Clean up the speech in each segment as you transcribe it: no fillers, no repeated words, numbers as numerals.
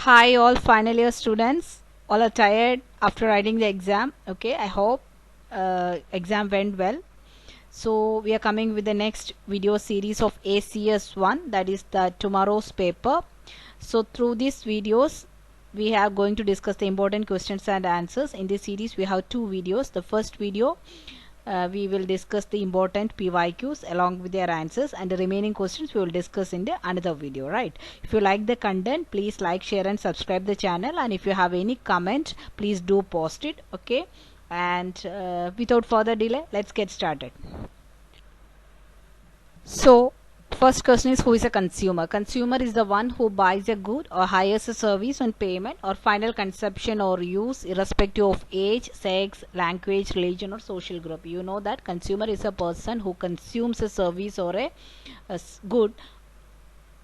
Hi all final year students. All are tired after writing the exam. Okay, I hope exam went well. So we are coming with the next video series of ACS1, that is the tomorrow's paper. So through these videos we are going to discuss the important questions and answers. In this series we have two videos. The first video we will discuss the important PYQs along with their answers, and the remaining questions we will discuss in the another video, right? If you like the content, please like, share and subscribe the channel, and if you have any comment, please do post it. Okay, and without further delay, let's get started. So first question is, who is a consumer? Consumer is the one who buys a good or hires a service on payment or final consumption or use, irrespective of age, sex, language, religion or social group. You know that consumer is a person who consumes a service or a good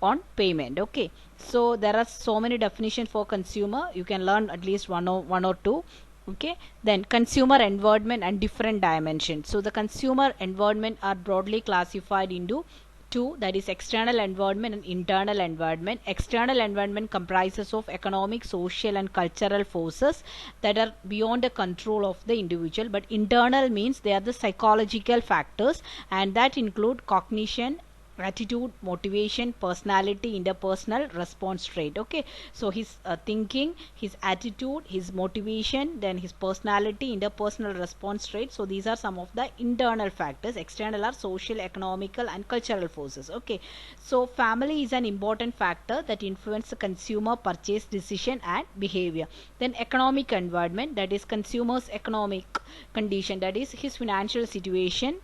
on payment. Okay, so there are so many definitions for consumer. You can learn at least one or two. Okay, then consumer environment and different dimensions. So the consumer environment are broadly classified into two, that is external environment and internal environment. External environment comprises of economic, social and cultural forces that are beyond the control of the individual, but internal means they are the psychological factors, and that include cognition, attitude, motivation, personality, interpersonal response trait. Okay, so his thinking, his attitude, his motivation, then his personality, interpersonal response trait. So these are some of the internal factors. External are social, economical and cultural forces. Okay, so family is an important factor that influence the consumer purchase decision and behavior. Then economic environment, that is consumer's economic condition, that is his financial situation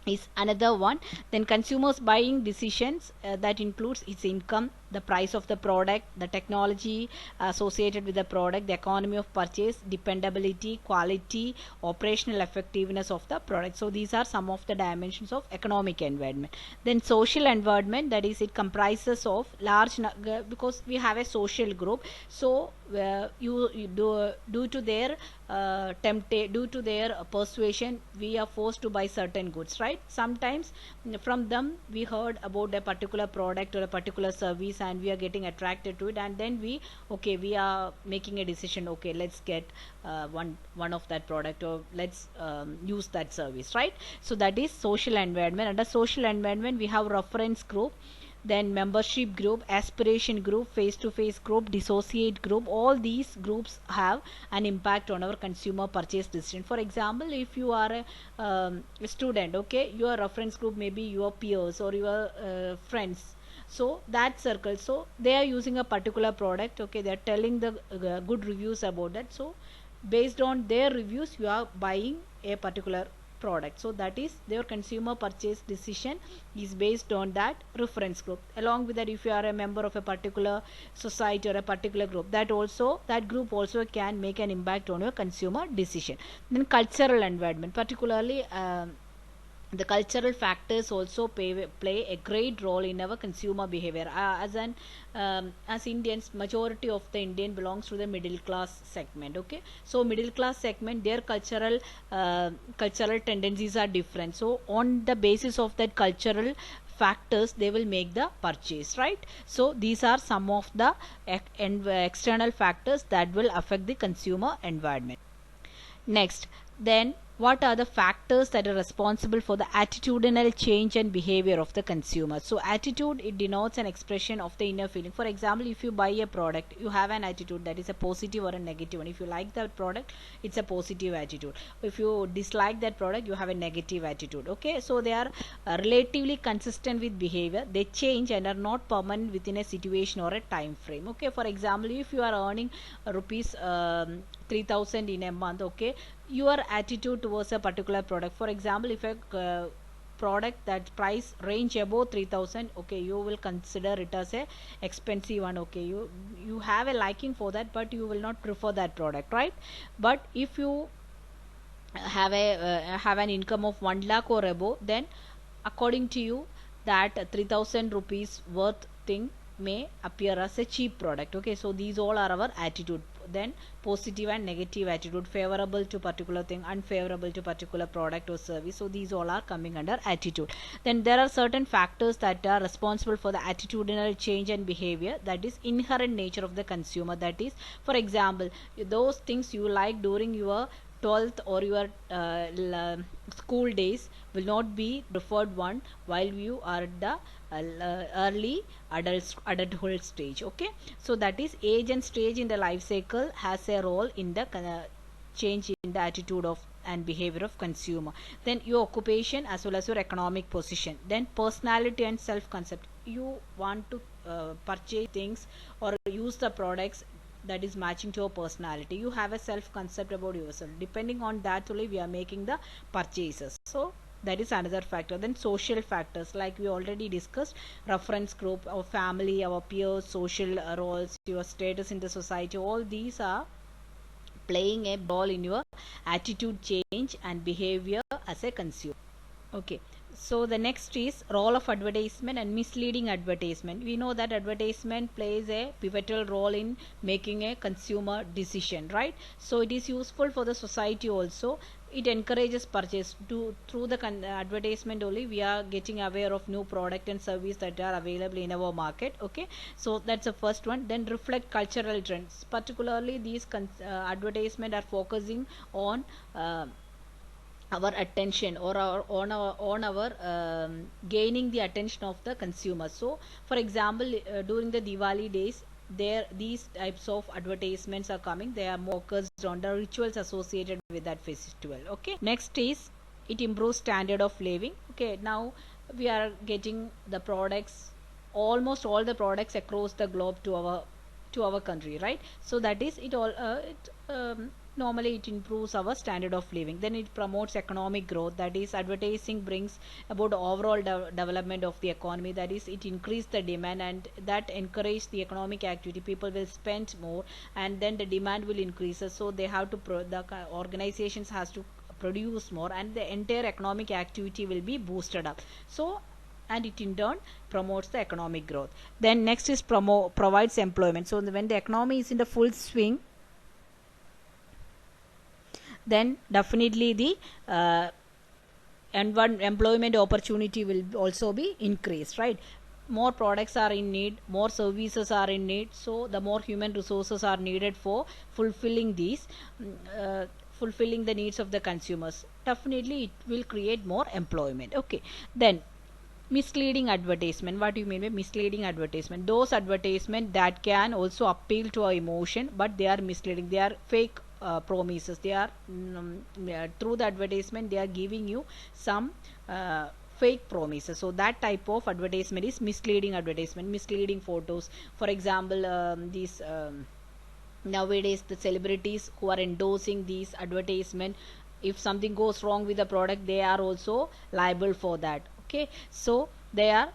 is another one. Then consumers buying decisions, that includes its income, the price of the product, the technology associated with the product, the economy of purchase, dependability, quality, operational effectiveness of the product. So these are some of the dimensions of economic environment. Then social environment, that is it comprises of large because we have a social group. So you do due to their due to their persuasion, we are forced to buy certain goods, right? Sometimes from them we heard about a particular product or a particular service and we are getting attracted to it, and then we are making a decision, okay, let's get one of that product, or let's use that service, right? So that is social environment. Under social environment we have reference group, then membership group, aspiration group, face-to-face group, dissociate group. All these groups have an impact on our consumer purchase decision. For example, if you are a student, okay, your reference group may be your peers or your friends. So that circle, so they are using a particular product, okay, they are telling the good reviews about that. So based on their reviews you are buying a particular product. So that is their consumer purchase decision is based on that reference group. Along with that, if you are a member of a particular society or a particular group, that group also can make an impact on your consumer decision. Then cultural environment, particularly the cultural factors also play a great role in our consumer behavior. As Indians, majority of the Indian belongs to the middle class segment. Okay, so middle class segment, their cultural tendencies are different. So on the basis of that cultural factors, they will make the purchase, right? So these are some of the external factors that will affect the consumer environment. Next, then what are the factors that are responsible for the attitudinal change and behavior of the consumer? So attitude, it denotes an expression of the inner feeling. For example, if you buy a product, you have an attitude that is a positive or a negative one. If you like that product, it's a positive attitude. If you dislike that product, you have a negative attitude. Okay, so they are relatively consistent with behavior. They change and are not permanent within a situation or a time frame. Okay, for example, if you are earning rupees 3000 in a month, okay, your attitude towards a particular product, for example, if a product that price range above 3000, okay, you will consider it as a expensive one. Okay, you have a liking for that, but you will not prefer that product, right? But if you have an income of 1 lakh or above, then according to you, that 3000 rupees worth thing may appear as a cheap product. Okay, so these all are our attitude. Then positive and negative attitude, favorable to particular thing, unfavorable to particular product or service. So these all are coming under attitude. Then there are certain factors that are responsible for the attitudinal change and behavior, that is inherent nature of the consumer. That is, for example, those things you like during your 12th or your school days will not be preferred one while you are at the early adulthood stage. Okay, so that is age and stage in the life cycle has a role in the change in the attitude of and behavior of consumer. Then your occupation as well as your economic position. Then personality and self concept. You want to purchase things or use the products that is matching to your personality. You have a self concept about yourself. Depending on that only we are making the purchases. So that is another factor. Then social factors, like we already discussed, reference group, our family, our peers, social roles, your status in the society, all these are playing a role in your attitude change and behavior as a consumer. Okay, so the next is role of advertisement and misleading advertisement. We know that advertisement plays a pivotal role in making a consumer decision, right? So it is useful for the society also. It encourages purchase. Through the advertisement only we are getting aware of new product and service that are available in our market. Okay, so that's the first one. Then reflect cultural trends. Particularly these advertisement are focusing on our attention or on our gaining the attention of the consumer. So for example, during the Diwali days, these types of advertisements are coming. They are more focused on the rituals associated with that festival. Okay, next is it improves standard of living. Okay, now we are getting the products, almost all the products across the globe to our country, right? So that is it all normally it improves our standard of living. Then it promotes economic growth. That is, advertising brings about overall development of the economy. That is, it increases the demand and that encourages the economic activity. People will spend more and then the demand will increase, so they have to the organizations has to produce more and the entire economic activity will be boosted up. So and it in turn promotes the economic growth. Then next is provides employment. So when the economy is in the full swing, then definitely the employment opportunity will also be increased, right? More products are in need, more services are in need, so the more human resources are needed for fulfilling these fulfilling the needs of the consumers. Definitely it will create more employment. Okay, then misleading advertisement. What do you mean by misleading advertisement? Those advertisement that can also appeal to our emotion but they are misleading. They are fake promises. They are through the advertisement they are giving you some fake promises. So that type of advertisement is misleading advertisement. Misleading photos, for example, these nowadays the celebrities who are endorsing these advertisement, if something goes wrong with the product they are also liable for that. Okay, so they are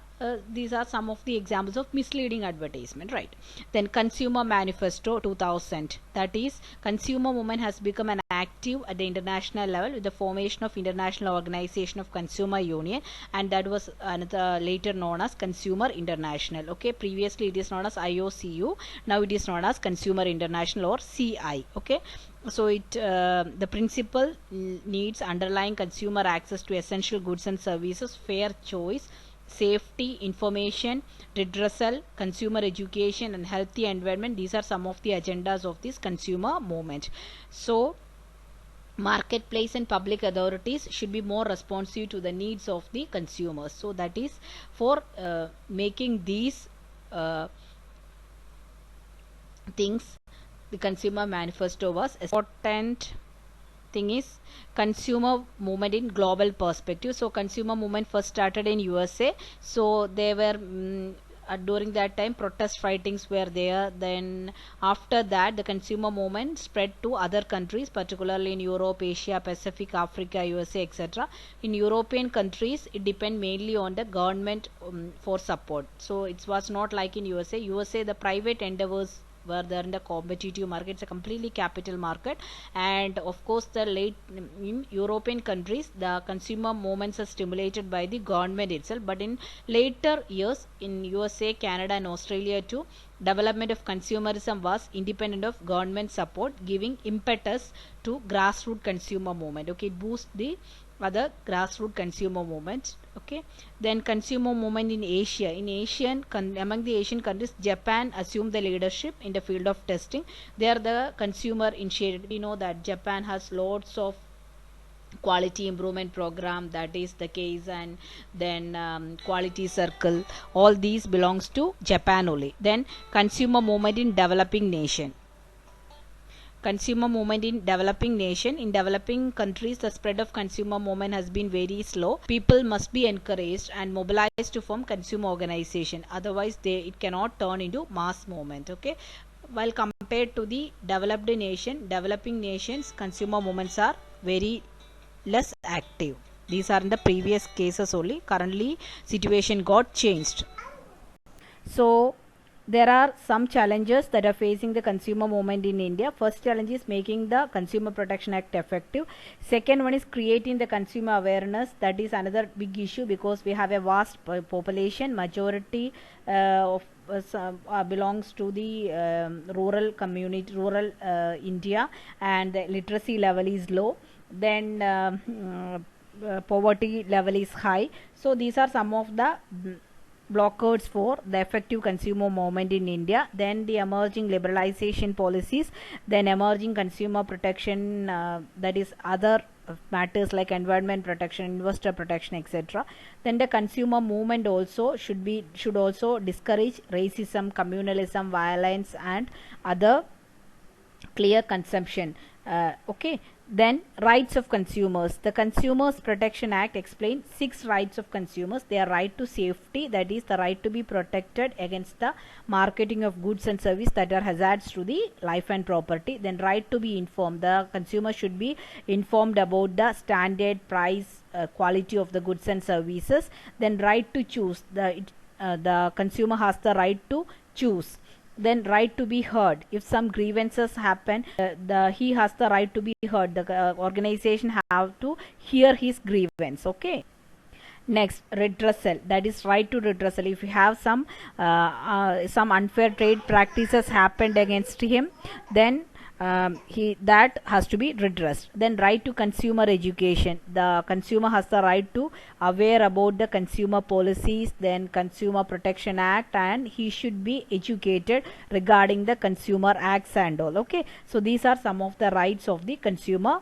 these are some of the examples of misleading advertisement, right? Then Consumer Manifesto 2000, that is, consumer movement has become an active at the international level with the formation of International Organization of Consumer Union, and that was another later known as Consumer International. Okay, previously it is known as IOCU, now it is known as Consumer International or CI. Okay, so it the principal needs underlying consumer access to essential goods and services, fair choice, safety, information, redressal, consumer education and healthy environment. These are some of the agendas of this consumer movement. So marketplace and public authorities should be more responsive to the needs of the consumers. So that is for making these things, the Consumer Manifesto was important thing is consumer movement in global perspective. So consumer movement first started in USA. So they were during that time protest fightings were there. Then after that the consumer movement spread to other countries, particularly in Europe, Asia, Pacific, Africa, USA, etc. In European countries it depend mainly on the government for support. So it was not like in USA. The private endeavors where they're in the competitive market. It's a completely capital market. And of course, the late in European countries, the consumer movements are stimulated by the government itself, but in later years in USA, Canada and Australia too, development of consumerism was independent of government support, giving impetus to grassroots consumer movement. Okay, it boosts the other grassroots consumer movements. Okay, then consumer movement in Asia. In among the Asian countries, Japan assumed the leadership in the field of testing. They are the consumer initiated. We know that Japan has lots of quality improvement program, that is the case, and then quality circle, all these belongs to Japan only. Then consumer movement in developing nation. Consumer movement in developing nation. In developing countries, the spread of consumer movement has been very slow. People must be encouraged and mobilized to form consumer organization, otherwise it cannot turn into mass movement. Okay, while compared to the developed nation, developing nations consumer movements are very less active. These are in the previous cases only. Currently situation got changed. So there are some challenges that are facing the consumer movement in India. First challenge is making the Consumer Protection Act effective. Second one is creating the consumer awareness. That is another big issue, because we have a vast population. Majority of belongs to the rural community, rural India, and the literacy level is low. Then poverty level is high. So these are some of the blockers for the effective consumer movement in India. Then the emerging liberalization policies, then emerging consumer protection, that is other matters like environment protection, investor protection, etc. Then the consumer movement also should also discourage racism, communalism, violence, and other clear consumption. Okay, then rights of consumers. The Consumers Protection Act explains 6 rights of consumers. Their right to safety, that is the right to be protected against the marketing of goods and services that are hazards to the life and property. Then right to be informed. The consumer should be informed about the standard, price, quality of the goods and services. Then right to choose. The consumer has the right to choose. Then right to be heard. If some grievances happen, he has the right to be heard. The organization have to hear his grievance. Okay. Next, redressal. That is right to redressal. If you have some unfair trade practices happened against him, then that has to be redressed. Then right to consumer education. The consumer has the right to aware about the consumer policies, then Consumer Protection Act, and he should be educated regarding the consumer acts and all. Okay, so these are some of the rights of the consumers,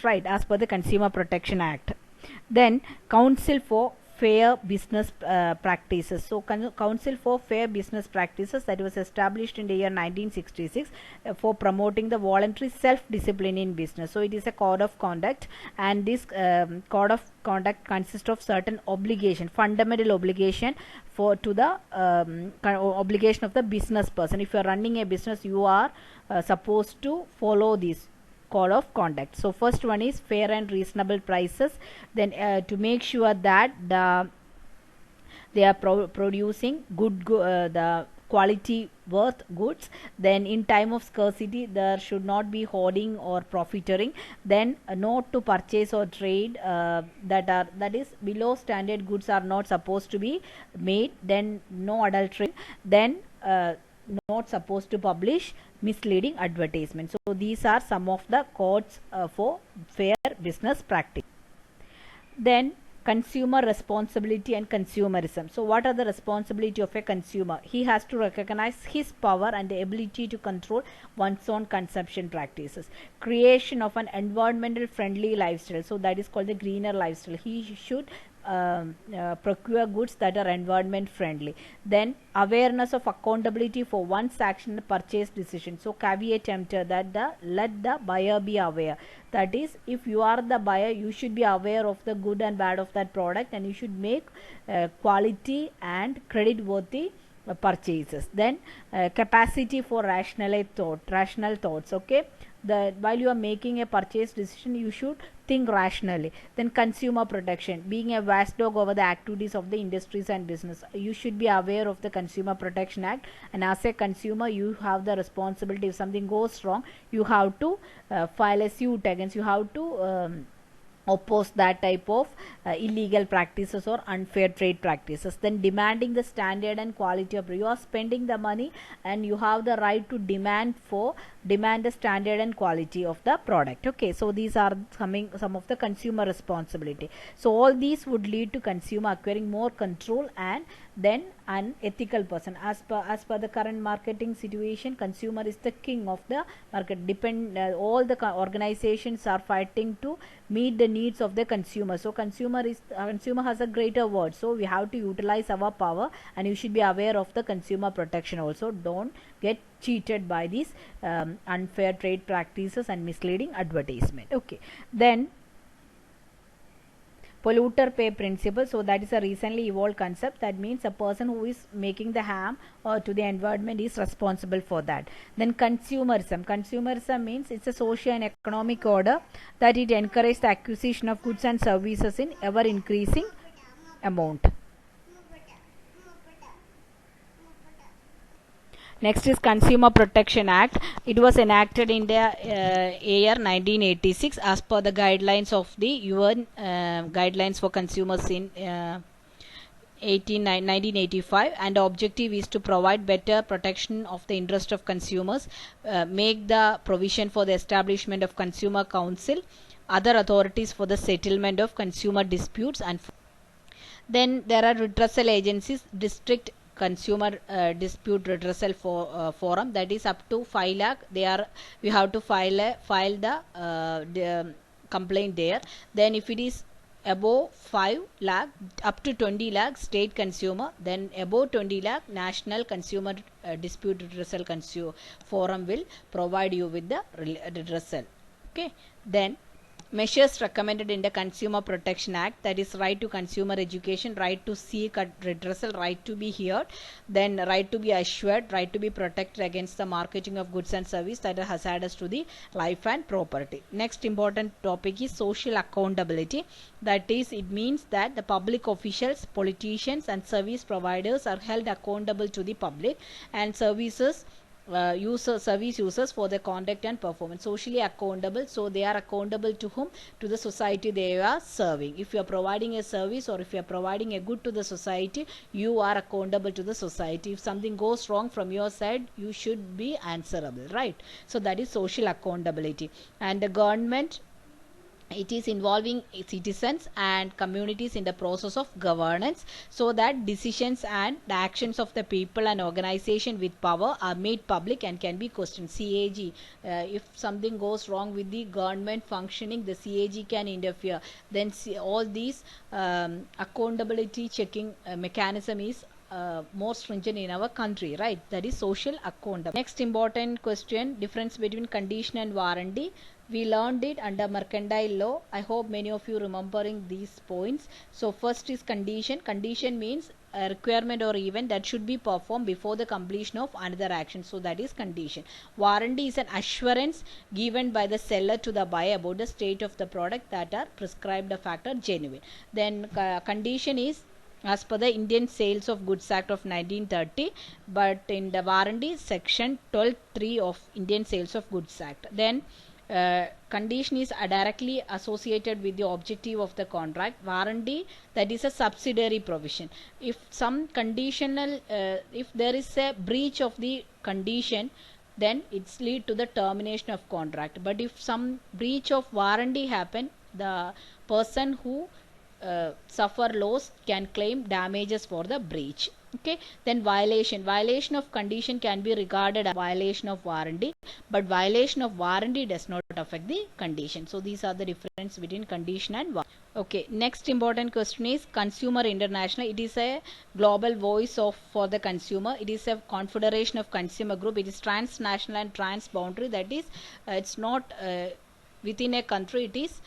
right, as per the Consumer Protection Act. Then Council for Fair Business Practices. So Council for Fair Business Practices, that was established in the year 1966 for promoting the voluntary self-discipline in business. So it is a code of conduct, and this code of conduct consists of certain obligation, fundamental obligation to the obligation of the business person. If you are running a business, you are supposed to follow this code of conduct. So first one is fair and reasonable prices. Then to make sure that they are producing the quality worth goods. Then in time of scarcity, there should not be hoarding or profiteering. Then not to purchase or trade that is below standard goods are not supposed to be made. Then no adulteration. Then not supposed to publish misleading advertisements. So these are some of the codes for fair business practice. Then consumer responsibility and consumerism. So what are the responsibility of a consumer? He has to recognize his power and the ability to control one's own consumption practices. Creation of an environmental friendly lifestyle. So that is called the greener lifestyle. He should procure goods that are environment friendly. Then awareness of accountability for one's action and purchase decision. So caveat emptor, that let the buyer be aware. That is, if you are the buyer, you should be aware of the good and bad of that product, and you should make quality and credit worthy purchases. Then capacity for rational thoughts. Okay, while you are making a purchase decision, you should think rationally. Then consumer protection, being a watchdog over the activities of the industries and business, you should be aware of the Consumer Protection Act, and as a consumer you have the responsibility. If something goes wrong, you have to file a suit against, you have to oppose that type of illegal practices or unfair trade practices. Then demanding the standard and quality of, you are spending the money and you have the right to demand the standard and quality of the product. Okay, so these are some of the consumer responsibility. So all these would lead to consumer acquiring more control and then an ethical person. As per the current marketing situation, consumer is the king of the market. All the organizations are fighting to meet the needs of the consumer. So consumer has a greater word, so we have to utilize our power, and you should be aware of the consumer protection also. Don't get cheated by these unfair trade practices and misleading advertisement. Okay, then polluter pay principle. So that is a recently evolved concept. That means a person who is making the harm to the environment is responsible for that. Then consumerism means it's a social and economic order that it encourages the acquisition of goods and services in ever increasing amount. Next is Consumer Protection Act. It was enacted in the year 1986 as per the guidelines of the UN guidelines for consumers in 1985, and the objective is to provide better protection of the interest of consumers, make the provision for the establishment of consumer council, other authorities for the settlement of consumer disputes, and then there are redressal agencies, district consumer dispute redressal forum, that is up to 5 lakh. We have to file the complaint there. Then if it is above 5 lakh up to 20 lakh, state consumer. Then above 20 lakh, national consumer dispute redressal forum will provide you with the redressal. Okay, then measures recommended in the Consumer Protection Act, that is right to consumer education, right to seek redressal, right to be heard, then right to be assured, right to be protected against the marketing of goods and services that are hazardous to the life and property. Next important topic is social accountability. That is, it means that the public officials, politicians and service providers are held accountable to the public and service users for their conduct and performance. Socially accountable, so they are accountable to whom? To the society they are serving. If you are providing a service or if you are providing a good to the society, you are accountable to the society. If something goes wrong from your side, you should be answerable, right? So that is social accountability. And the government, it is involving citizens and communities in the process of governance, so that decisions and the actions of the people and organization with power are made public and can be questioned. CAG, if something goes wrong with the government functioning, the CAG can interfere. Then all these accountability checking mechanism is more stringent in our country, right? That is social accountability. Next important question, difference between condition and warranty. We learned it under mercantile law. I hope many of you remembering these points. So first is condition. Condition means a requirement or event that should be performed before the completion of another action. So that is condition. Warranty is an assurance given by the seller to the buyer about the state of the product that are prescribed a factor genuine. Then condition is as per the Indian Sales of Goods Act of 1930, but in the warranty section 12(3) of Indian Sales of Goods Act. Then condition is directly associated with the objective of the contract. Warranty, that is a subsidiary provision. If some conditional, if there is a breach of the condition, then it's lead to the termination of contract. But if some breach of warranty happen, the person who suffer loss can claim damages for the breach. Okay, then violation of condition can be regarded as violation of warranty, but violation of warranty does not affect the condition. So these are the difference between condition and warranty. Okay, next important question is Consumer International. It is a global voice for the consumer. It is a confederation of consumer group. It is transnational and transboundary. That is, it's not within a country. It is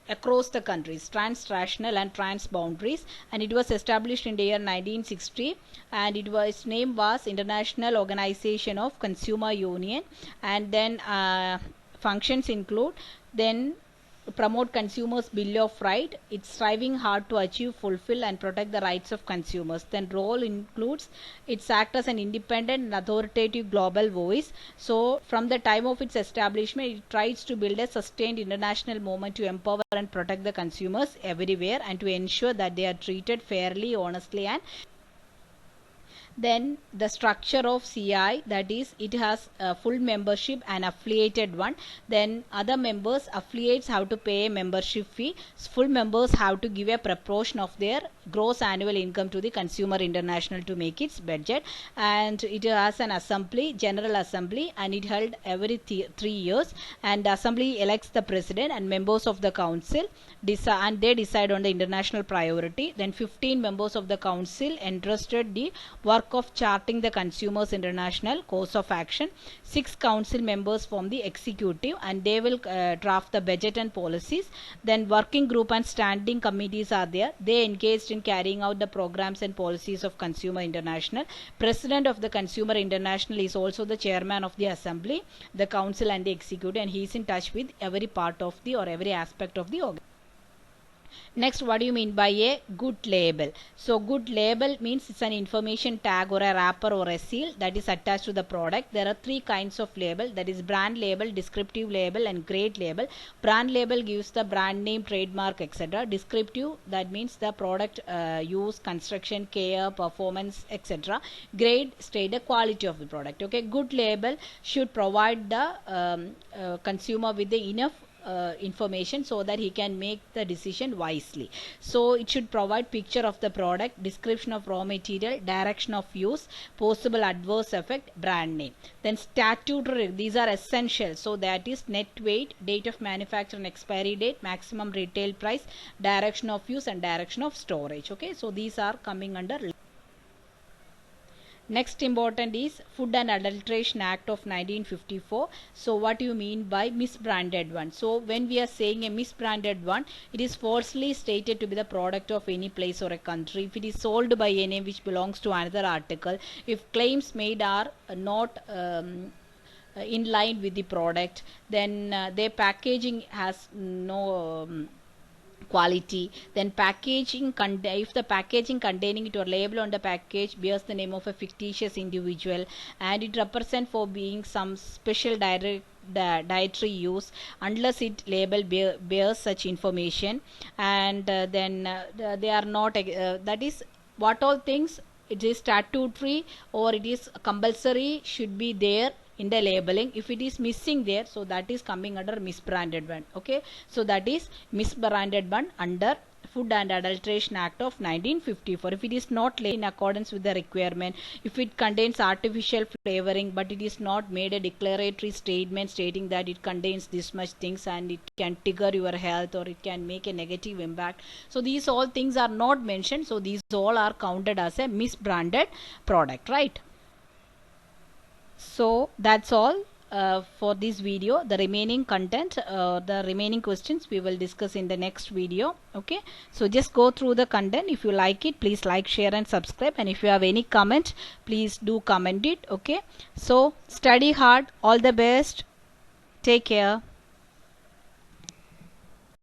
across the countries, trans-national and trans-boundaries, and it was established in the year 1960, and its name was International Organization of Consumer Union. And then functions include then promote consumers' bill of right. It's striving hard to achieve, fulfill and protect the rights of consumers. Then role includes its act as an independent and authoritative global voice. So from the time of its establishment, it tries to build a sustained international movement to empower and protect the consumers everywhere, and to ensure that they are treated fairly, honestly and then the structure of CI, that is, it has a full membership and affiliated one. Then other members, affiliates have to pay a membership fee. Full members have to give a proportion of their gross annual income to the Consumer International to make its budget. And it has an assembly, general assembly, and it held every 3 years, and the assembly elects the president and members of the council, and they decide on the international priority. Then 15 members of the council entrusted the work of charting the Consumers International course of action. 6 council members form the executive, and they will draft the budget and policies. Then working group and standing committees are there. They engaged in carrying out the programs and policies of Consumer International. President of the Consumer International is also the chairman of the assembly, the council and the executive, and he is in touch with every part of the or every aspect of the organization. Next, what do you mean by a good label? So good label means it's an information tag or a wrapper or a seal that is attached to the product. There are 3 kinds of label, that is brand label, descriptive label and grade label. Brand label gives the brand name, trademark, etc. Descriptive, that means the product use, construction, care, performance, etc. Grade state the quality of the product. Okay, good label should provide the consumer with the enough information so that he can make the decision wisely. So it should provide picture of the product, description of raw material, direction of use, possible adverse effect, brand name. Then statutory, these are essential. So that is net weight, date of manufacture and expiry date, maximum retail price, direction of use and direction of storage. Okay, so these are coming under. Next important is Food and Adulteration Act of 1954. So what do you mean by misbranded one? So when we are saying a misbranded one, it is falsely stated to be the product of any place or a country. If it is sold by a name which belongs to another article, if claims made are not in line with the product, then their packaging has no quality. Then packaging, if the packaging containing it or label on the package bears the name of a fictitious individual and it represents for being some special dietary use, unless it label bears such information, and then they are not that is what all things it is statutory or it is compulsory should be there in the labeling. If it is missing there, so that is coming under misbranded one. Okay, so that is misbranded one under Food and Adulteration Act of 1954. If it is not in accordance with the requirement, if it contains artificial flavoring but it is not made a declaratory statement stating that it contains this much things and it can trigger your health or it can make a negative impact, so these all things are not mentioned, so these all are counted as a misbranded product, right? So that's all for this video. The remaining content, the remaining questions we will discuss in the next video. Okay, so just go through the content. If you like it, please like, share and subscribe, and if you have any comment, please do comment it. Okay, so study hard. All the best. Take care.